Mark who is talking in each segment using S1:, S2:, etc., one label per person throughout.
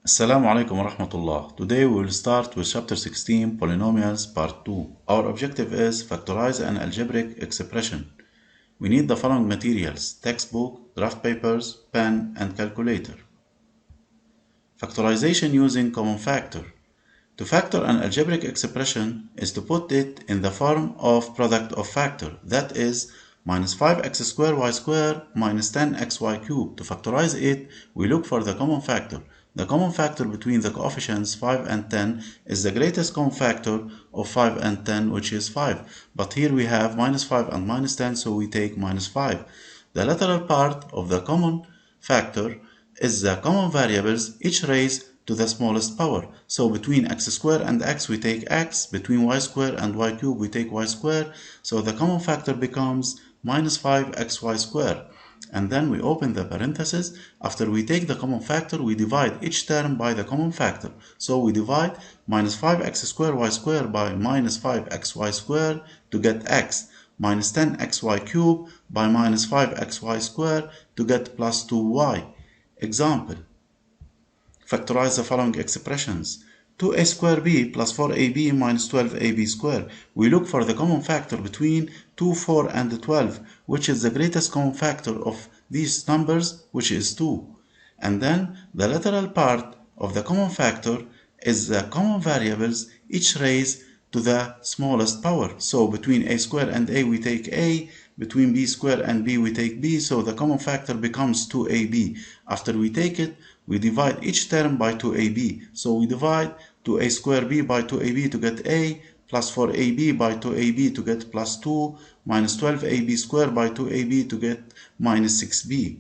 S1: Assalamu alaikum wa rahmatullah. Today we will start with chapter 16, Polynomials, part 2. Our objective is factorize an algebraic expression. We need the following materials: textbook, draft papers, pen, and calculator. Factorization using common factor. To factor an algebraic expression is to put it in the form of product of factor, that is, minus 5x squared y squared minus 10xy cubed. To factorize it, we look for the common factor. The common factor between the coefficients 5 and 10 is the greatest common factor of 5 and 10, which is 5. But here we have minus 5 and minus 10, so we take minus 5. The lateral part of the common factor is the common variables, each raised to the smallest power. So between x squared and x we take x, between y squared and y cubed we take y squared, so the common factor becomes minus 5xy squared. And then we open the parentheses. After we take the common factor, we divide each term by the common factor. So we divide minus 5x squared y squared by minus 5xy squared to get x, minus 10xy cubed by minus 5xy squared to get plus 2y. Example: factorize the following expressions. 2a squared b plus 4ab minus 12ab squared. We look for the common factor between 2, 4, and 12, which is the greatest common factor of these numbers, which is 2. And then the lateral part of the common factor is the common variables, each raised to the smallest power. So between a squared and a we take a, between b squared and b we take b, so the common factor becomes 2ab. After we take it, we divide each term by 2ab. So we divide 2a squared b by 2ab to get a, plus 4ab by 2ab to get plus 2, minus 12ab squared by 2ab to get minus 6b.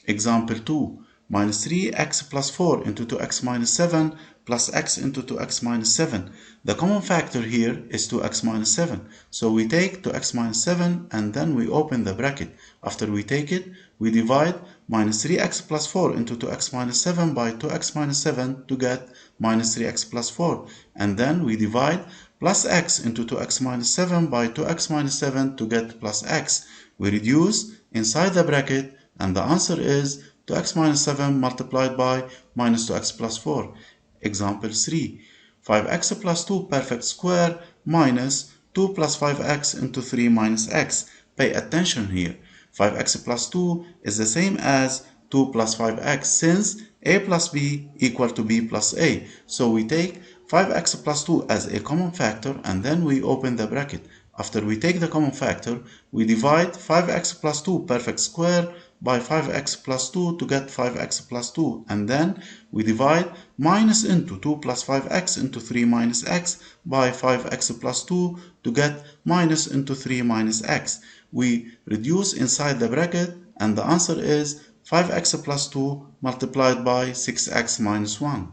S1: Example 2. Minus 3x plus 4 into 2x minus 7 plus x into 2x minus 7. The common factor here is 2x minus 7. So we take 2x minus 7 and then we open the bracket. After we take it, we divide minus 3x plus 4 into 2x minus 7 by 2x minus 7 to get minus 3x plus 4. And then we divide plus x into 2x minus 7 by 2x minus 7 to get plus x. We reduce inside the bracket and the answer is 2x minus 7 multiplied by minus 2x plus 4. Example 3. 5x plus 2 perfect square minus 2 plus 5x into 3 minus x. Pay attention here. 5x plus 2 is the same as 2 plus 5x, since a plus b equal to b plus a. So we take 5x plus 2 as a common factor and then we open the bracket. After we take the common factor, we divide 5x plus 2 perfect square by 5x plus 2 to get 5x plus 2, and then we divide minus into 2 plus 5x into 3 minus x by 5x plus 2 to get minus into 3 minus x. We reduce inside the bracket and the answer is 5x plus 2 multiplied by 6x minus 1.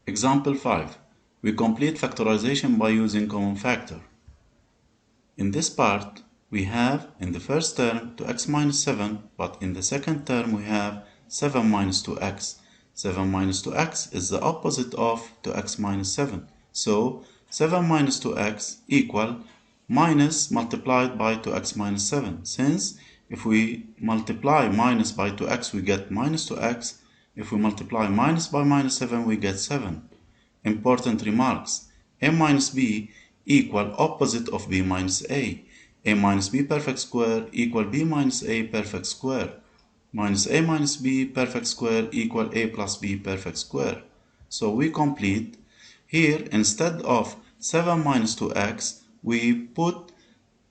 S1: Example 5. We complete factorization by using common factor. In this part, we have in the first term 2x minus 7, but in the second term we have 7 minus 2x. 7 minus 2x is the opposite of 2x minus 7. So 7 minus 2x equal minus multiplied by 2x minus 7. Since if we multiply minus by 2x we get minus 2x. If we multiply minus by minus 7 we get 7. Important remarks. A minus b equal opposite of b minus a. A minus b perfect square equal b minus a perfect square. Minus a minus b perfect square equal a plus b perfect square. So we complete. Here, instead of 7 minus 2x, we put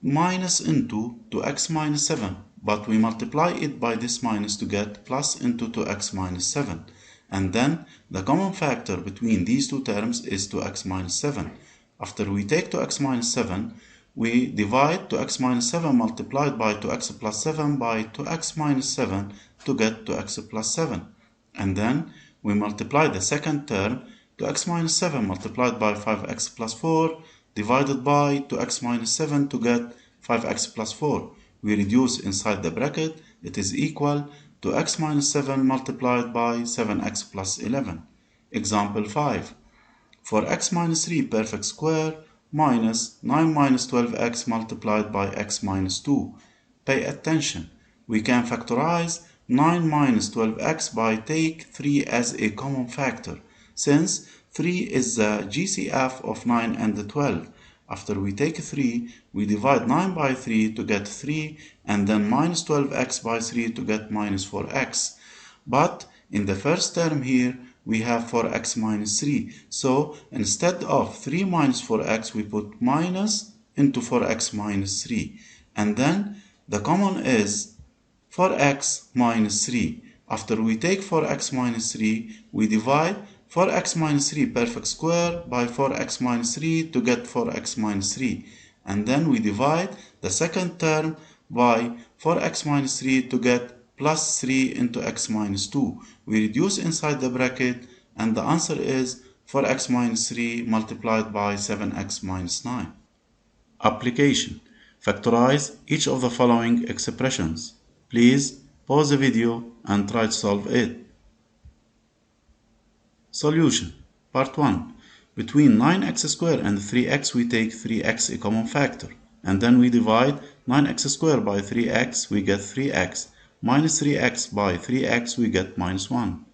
S1: minus into 2x minus 7, but we multiply it by this minus to get plus into 2x minus 7. And then the common factor between these two terms is 2x minus 7. After we take 2x minus 7, we divide 2x minus 7 multiplied by 2x plus 7 by 2x minus 7 to get 2x plus 7. And then we multiply the second term, 2x minus 7 multiplied by 5x plus 4 divided by 2x minus 7 to get 5x plus 4. We reduce inside the bracket, it is equal to x minus 7 multiplied by 7x plus 11. Example 5. For x minus 3 perfect square minus 9 minus 12x multiplied by x minus 2. Pay attention. We can factorize 9 minus 12x by take 3 as a common factor, since 3 is the GCF of 9 and 12. After we take 3, we divide 9 by 3 to get 3, and then minus 12x by 3 to get minus 4x. But in the first term here, we have 4x minus 3. So instead of 3 minus 4x, we put minus into 4x minus 3. And then the common is 4x minus 3. After we take 4x minus 3, we divide 4x minus 3 perfect square by 4x minus 3 to get 4x minus 3. And then we divide the second term by 4x minus 3 to get plus 3 into x minus 2. We reduce inside the bracket, and the answer is 4x minus 3 multiplied by 7x minus 9. Application. Factorize each of the following expressions. Please pause the video and try to solve it. Solution. Part 1. Between 9x squared and 3x, we take 3x a common factor, and then we divide 9x squared by 3x, we get 3x, minus 3x by 3x, we get minus 1.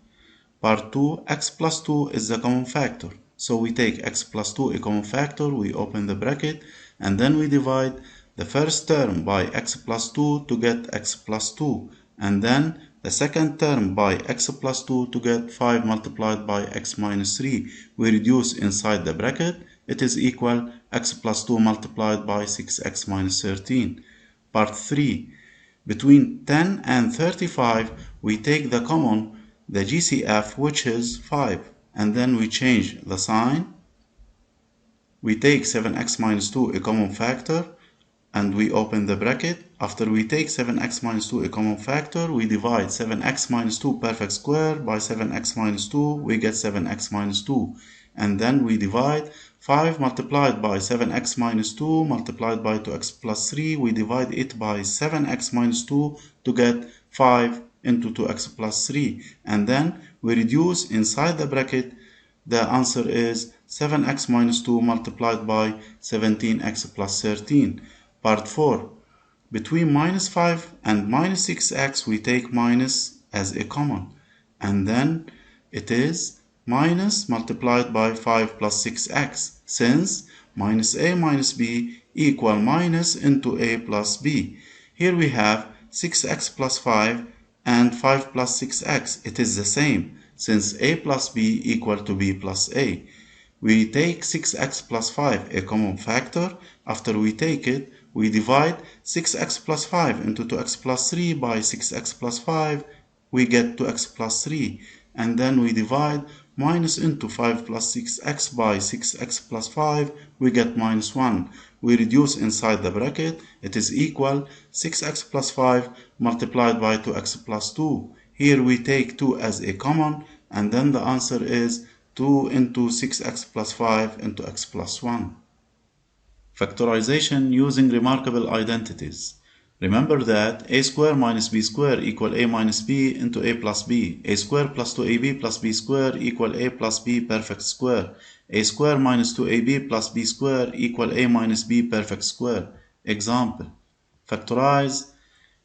S1: Part 2. X plus 2 is the common factor, so we take x plus 2 a common factor, we open the bracket, and then we divide the first term by x plus 2 to get x plus 2, and then the second term by x plus 2 to get 5 multiplied by x minus 3. We reduce inside the bracket, it is equal x plus 2 multiplied by 6x minus 13. Part 3. Between 10 and 35, we take the common, the GCF, which is 5, and then we change the sign. We take 7x minus 2 a common factor, and we open the bracket. After we take 7x minus 2 a common factor, we divide 7x minus 2 perfect square by 7x minus 2, we get 7x minus 2. And then we divide 5 multiplied by 7x minus 2 multiplied by 2x plus 3, we divide it by 7x minus 2 to get 5 into 2x plus 3. And then we reduce inside the bracket, the answer is 7x minus 2 multiplied by 17x plus 13. Part 4. Between minus 5 and minus 6x, we take minus as a common, and then it is minus multiplied by 5 plus 6x, since minus a minus b equal minus into a plus b. Here we have 6x plus 5 and 5 plus 6x. It is the same, since a plus b equal to b plus a. We take 6x plus 5 a common factor. After we take it, we divide 6x plus 5 into 2x plus 3 by 6x plus 5, we get 2x plus 3, and then we divide minus into 5 plus 6x by 6x plus 5, we get minus 1. We reduce inside the bracket, it is equal 6x plus 5 multiplied by 2x plus 2. Here we take 2 as a common, and then the answer is 2 into 6x plus 5 into x plus 1. Factorization using remarkable identities. Remember that a square minus b square equal a minus b into a plus b. A square plus 2ab plus b square equal a plus b perfect square. A square minus 2ab plus b square equal a minus b perfect square. Example. Factorize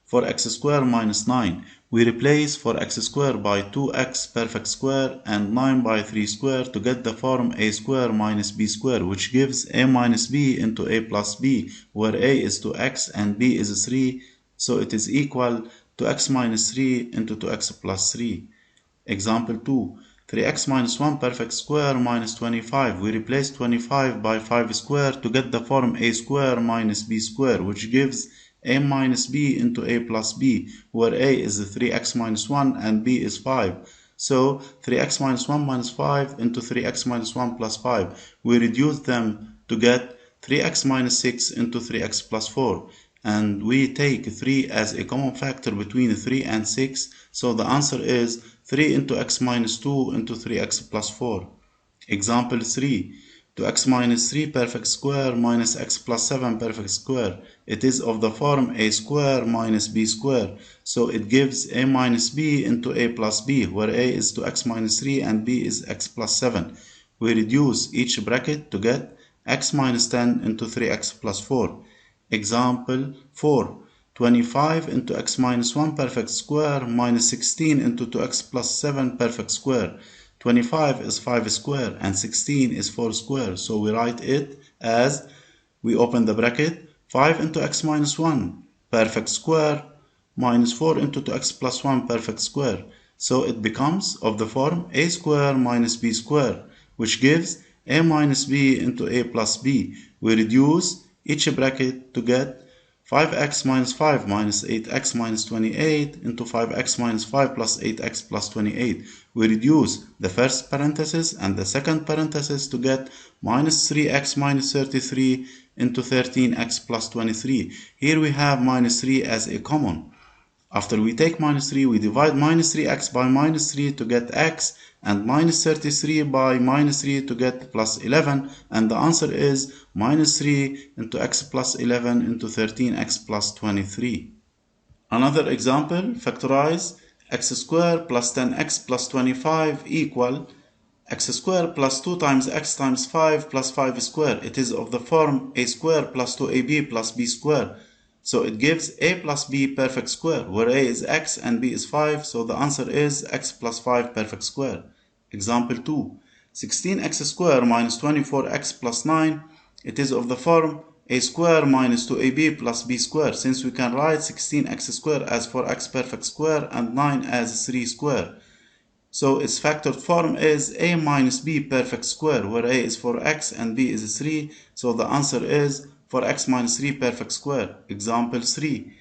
S1: for x square minus 9. We replace for x square by 2x perfect square and 9 by 3 square to get the form a square minus b square, which gives a minus b into a plus b, where a is 2x and b is 3, so it is equal to x minus 3 into 2x plus 3. Example 2. 3x minus 1 perfect square minus 25. We replace 25 by 5 square to get the form a square minus b square, which gives a minus b into a plus b, where a is 3x minus 1 and b is 5. So 3x minus 1 minus 5 into 3x minus 1 plus 5. We reduce them to get 3x minus 6 into 3x plus 4. And we take 3 as a common factor between 3 and 6. So the answer is 3 into x minus 2 into 3x plus 4. Example 3. 2x minus 3 perfect square minus x plus 7 perfect square. It is of the form a square minus b square. So it gives a minus b into a plus b, where a is 2x minus 3 and b is x plus 7. We reduce each bracket to get x minus 10 into 3x plus 4. Example 4. 25 into x minus 1 perfect square minus 16 into 2x plus 7 perfect square. 25 is 5 square and 16 is 4 square. So we write it as, we open the bracket, 5 into x minus 1 perfect square minus 4 into 2x plus 1 perfect square. So it becomes of the form a square minus b square, which gives a minus b into a plus b. We reduce each bracket to get 5x minus 5 minus 8x minus 28 into 5x minus 5 plus 8x plus 28. We reduce the first parenthesis and the second parenthesis to get minus 3x minus 33 into 13x plus 23. Here we have minus 3 as a common. After we take minus 3, we divide minus 3x by minus 3 to get x, and minus 33 by minus 3 to get plus 11, and the answer is minus 3 into x plus 11 into 13x plus 23. Another example, factorize x squared plus 10x plus 25 equal x squared plus 2 times x times 5 plus 5 squared. It is of the form a squared plus 2ab plus b squared. So it gives a plus b perfect square, where a is x and b is 5, so the answer is x plus 5 perfect square. Example 2. 16x squared minus 24x plus 9. It is of the form a square minus 2ab plus b square, since we can write 16x squared as 4x perfect square and 9 as 3 square. So its factored form is a minus b perfect square, where a is 4x and b is 3, so the answer is 4x minus 3 perfect square. Example 3.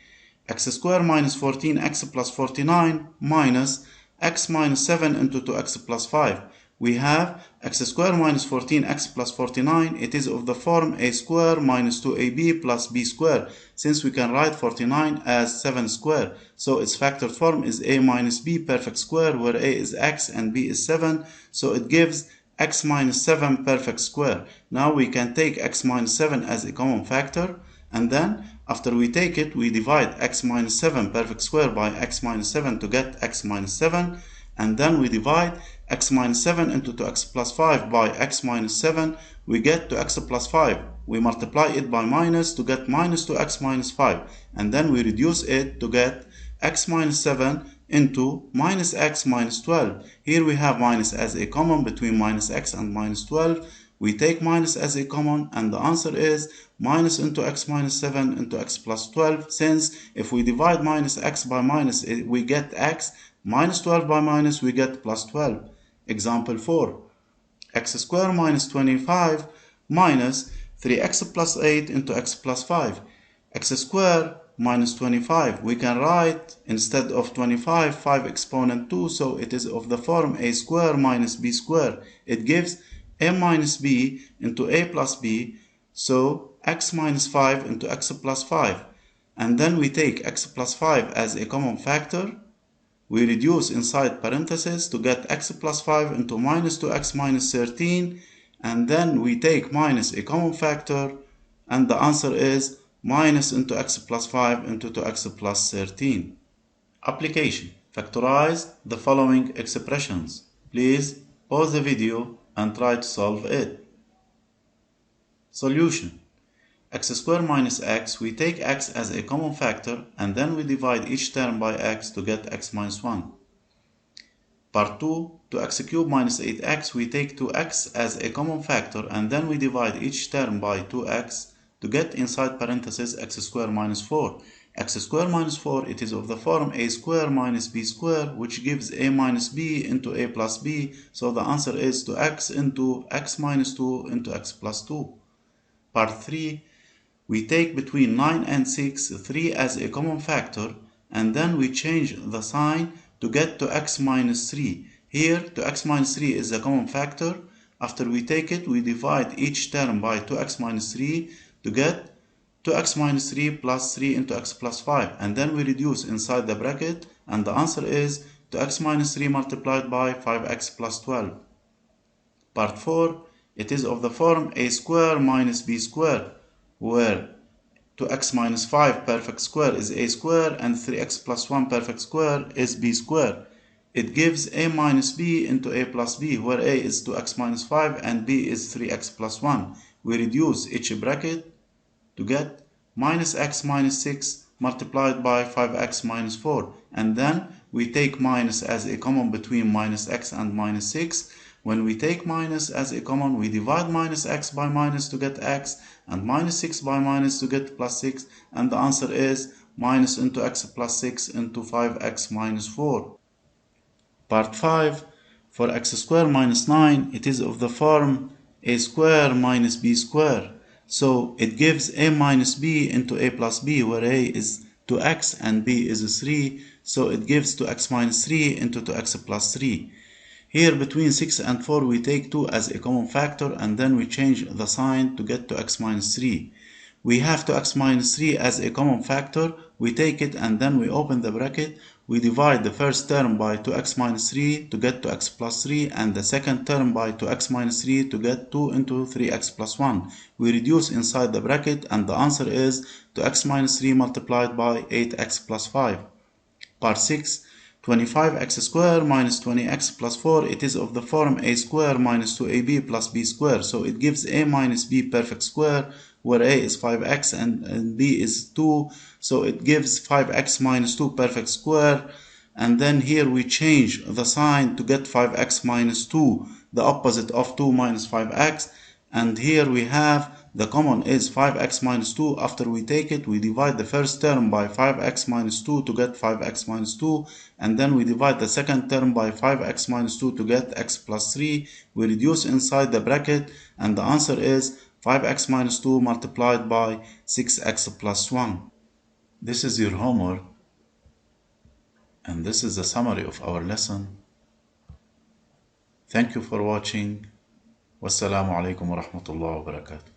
S1: X squared minus 14x plus 49 minus x minus 7 into 2x plus 5. We have x squared minus 14x plus 49. It is of the form a square minus 2ab plus b square, since we can write 49 as 7 square. So its factored form is a minus b perfect square, where a is x and b is 7. So it gives x minus 7 perfect square. Now we can take x minus 7 as a common factor, and then after we take it, we divide x minus 7 perfect square by x minus 7 to get x minus 7, and then we divide x minus 7 into 2x plus 5 by x minus 7, we get 2x plus 5. We multiply it by minus to get minus 2x minus 5, and then we reduce it to get x minus 7 into minus x minus 12. Here we have minus as a common between minus x and minus 12. We take minus as a common, and the answer is minus into x minus 7 into x plus 12, since if we divide minus x by minus, we get x, minus 12 by minus, we get plus 12. Example 4. X squared minus 25 minus 3x plus 8 into x plus 5. X squared minus 25. We can write, instead of 25, 5 exponent 2, so it is of the form a square minus b square. It gives a minus b into a plus b, so x minus 5 into x plus 5. And then we take x plus 5 as a common factor. We reduce inside parentheses to get x plus 5 into minus 2x minus 13, and then we take minus a common factor, and the answer is minus into x plus 5 into 2x plus 13. Application. Factorize the following expressions. Please pause the video and try to solve it. Solution. X squared minus x, we take x as a common factor, and then we divide each term by x to get x minus 1. Part 2, to x cubed minus 8x, we take 2x as a common factor, and then we divide each term by 2x to get inside parentheses x squared minus 4. X squared minus 4, it is of the form a square minus b square, which gives a minus b into a plus b, so the answer is 2x into x minus 2 into x plus 2. Part 3, we take between 9 and 6, 3 as a common factor, and then we change the sign to get to x minus 3. Here, to x minus 3 is a common factor. After we take it, we divide each term by 2x minus 3 to get 2x minus 3 plus 3 into x plus 5. And then we reduce inside the bracket, and the answer is 2x minus 3 multiplied by 5x plus 12. Part 4, it is of the form a square minus b square, where 2x minus 5 perfect square is a square and 3x plus 1 perfect square is b square. It gives a minus b into a plus b, where a is 2x minus 5 and b is 3x plus 1. We reduce each bracket to get minus x minus 6 multiplied by 5x minus 4. And then we take minus as a common between minus x and minus 6. When we take minus as a common, we divide minus x by minus to get x, and minus 6 by minus to get plus 6. And the answer is minus into x plus 6 into 5x minus 4. Part 5. For x squared minus 9, it is of the form a square minus b square. So it gives a minus b into a plus b, where a is 2x and b is 3. So it gives 2x minus 3 into 2x plus 3. Here between 6 and 4 we take 2 as a common factor, and then we change the sign to get to x minus 3. We have 2x minus 3 as a common factor. We take it and then we open the bracket. We divide the first term by 2x minus 3 to get to x plus 3, and the second term by 2x minus 3 to get 2 into 3x plus 1. We reduce inside the bracket, and the answer is 2x minus 3 multiplied by 8x plus 5. Part 6. 25x squared minus 20x plus 4. It is of the form a square minus 2ab plus b squared. So it gives a minus b perfect square, where a is 5x and b is 2. So it gives 5x minus 2 perfect square. And then here we change the sign to get 5x minus 2, the opposite of 2 minus 5x. And here we have the common is 5x minus 2. After we take it, we divide the first term by 5x minus 2 to get 5x minus 2. And then we divide the second term by 5x minus 2 to get x plus 3. We reduce inside the bracket, and the answer is 5x minus 2 multiplied by 6x plus 1. This is your homework, and this is the summary of our lesson. Thank you for watching. Wassalamu alaikum wa rahmatullahi wa barakatuh.